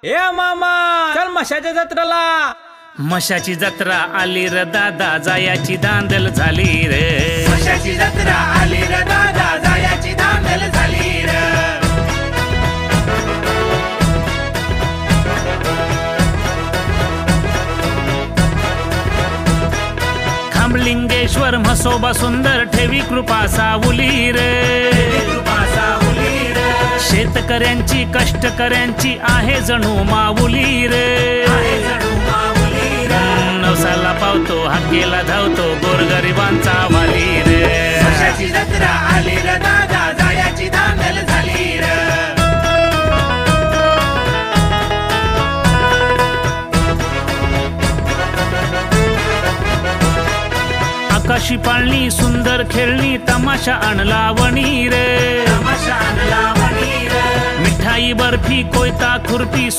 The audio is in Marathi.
ए मामा चल मशाच्या जत्रेला। मशाची जत्रा आली र दादा, जायाची दांदल झाली रे। मशाची जत्रा आली र दादा, जायाची दांदल झाली र। खांबलिंगेश्वर म्हसोबा सुंदर, ठेवी कृपा सावली रे। शेतकऱ्यांची कष्टकऱ्यांची आहे जणू माऊली रे। नवसाला पावतो हाकेला धावतो गोरगरिबांचा वाली रे। मशाची जत्रा आली र दादा, जायाची दांदल झाली र। आकाशी पाळणी सुंदर खेळणी, तमाशा आणला वणी रे। तमाशा आणला वणी रे। मिठाई बर्फी कोयता खुर्पी